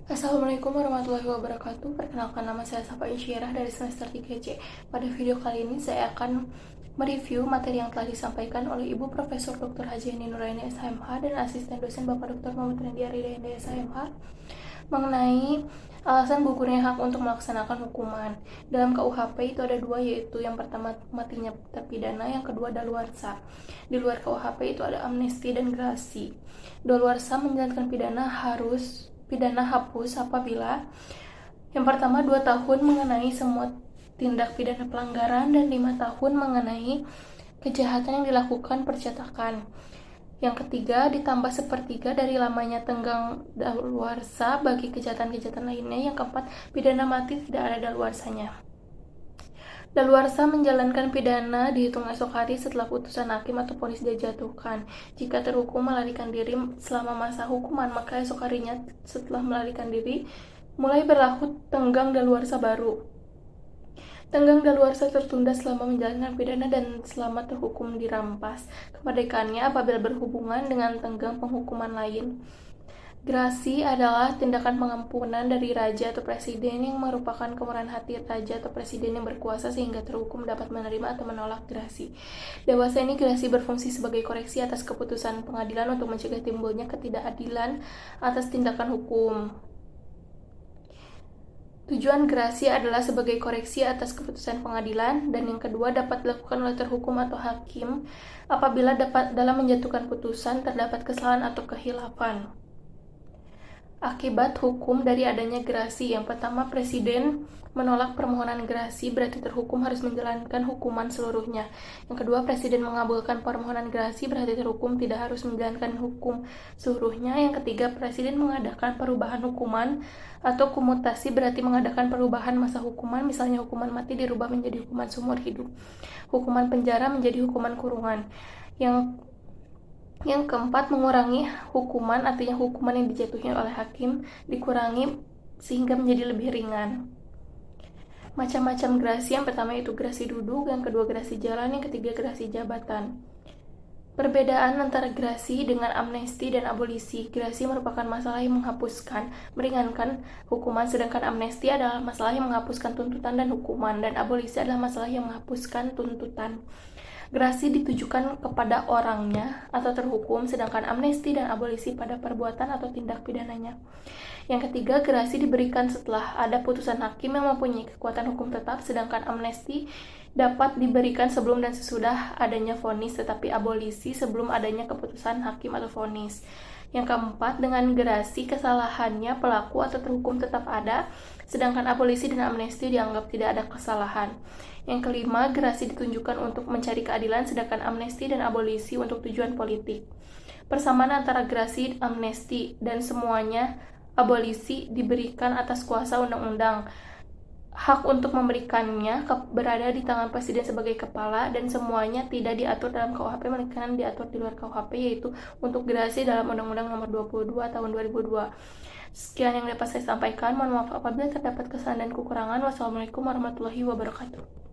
Assalamualaikum warahmatullahi wabarakatuh. Perkenalkan, nama saya Safa Insyirah dari semester 3C. Pada video kali ini saya akan mereview materi yang telah disampaikan oleh Ibu Profesor Dr. Haji Hani Nuraini SHMH dan asisten dosen Bapak Dr. Muhammad Randy Aridayanda SHMH mengenai alasan gugurnya hak untuk melaksanakan hukuman. Dalam KUHP itu ada dua, yaitu yang pertama matinya terpidana, yang kedua daluarsa. Di luar KUHP itu ada amnesti dan grasi. Daluarsa menjalankan pidana hapus apabila yang pertama 2 tahun mengenai semua tindak pidana pelanggaran dan 5 tahun mengenai kejahatan yang dilakukan percetakan. Yang ketiga, ditambah sepertiga dari lamanya tenggang daluarsa bagi kejahatan-kejahatan lainnya. Yang keempat, pidana mati tidak ada daluarsanya. Daluarsa menjalankan pidana dihitung esok hari setelah putusan hakim atau vonis dijatuhkan. Jika terhukum melarikan diri selama masa hukuman, maka esok harinya setelah melarikan diri mulai berlaku tenggang daluarsa baru. Tenggang daluarsa tertunda selama menjalankan pidana dan selama terhukum dirampas kemerdekaannya apabila berhubungan dengan tenggang penghukuman lain. Grasi adalah tindakan pengampunan dari raja atau presiden yang merupakan kemurahan hati raja atau presiden yang berkuasa sehingga terhukum dapat menerima atau menolak grasi. Dewasa ini grasi berfungsi sebagai koreksi atas keputusan pengadilan untuk mencegah timbulnya ketidakadilan atas tindakan hukum. Tujuan grasi adalah sebagai koreksi atas keputusan pengadilan, dan yang kedua dapat dilakukan oleh terhukum atau hakim apabila dapat dalam menjatuhkan putusan terdapat kesalahan atau kehilafan. Akibat hukum dari adanya grasi, yang pertama, presiden menolak permohonan grasi berarti terhukum harus menjalankan hukuman seluruhnya. Yang kedua, presiden mengabulkan permohonan grasi berarti terhukum tidak harus menjalankan hukum seluruhnya. Yang ketiga, presiden mengadakan perubahan hukuman atau komutasi berarti mengadakan perubahan masa hukuman, misalnya hukuman mati dirubah menjadi hukuman seumur hidup, hukuman penjara menjadi hukuman kurungan. Yang keempat, mengurangi hukuman, artinya hukuman yang dijatuhi oleh hakim dikurangi sehingga menjadi lebih ringan. Macam-macam grasi, yang pertama itu grasi duduk, yang kedua grasi jalan, yang ketiga grasi jabatan. Perbedaan antara grasi dengan amnesti dan abolisi. Grasi merupakan masalah yang menghapuskan, meringankan hukuman, sedangkan amnesti adalah masalah yang menghapuskan tuntutan dan hukuman, dan abolisi adalah masalah yang menghapuskan tuntutan. Grasi ditujukan kepada orangnya atau terhukum, sedangkan amnesti dan abolisi pada perbuatan atau tindak pidananya. Yang ketiga, grasi diberikan setelah ada putusan hakim yang mempunyai kekuatan hukum tetap, sedangkan amnesti dapat diberikan sebelum dan sesudah adanya vonis, tetapi abolisi sebelum adanya keputusan hakim atau vonis. Yang keempat, dengan grasi kesalahannya pelaku atau terhukum tetap ada, sedangkan abolisi dan amnesti dianggap tidak ada kesalahan. Yang kelima, grasi ditunjukkan untuk mencari keadilan, sedangkan amnesti dan abolisi untuk tujuan politik. Persamaan antara grasi, amnesti, dan semuanya abolisi diberikan atas kuasa undang-undang. Hak untuk memberikannya berada di tangan presiden sebagai kepala, dan semuanya tidak diatur dalam KUHP melainkan diatur di luar KUHP, yaitu untuk grasi dalam Undang-Undang Nomor 22 Tahun 2002. Sekian yang dapat saya sampaikan. Mohon maaf apabila terdapat kesalahan dan kekurangan. Wassalamualaikum warahmatullahi wabarakatuh.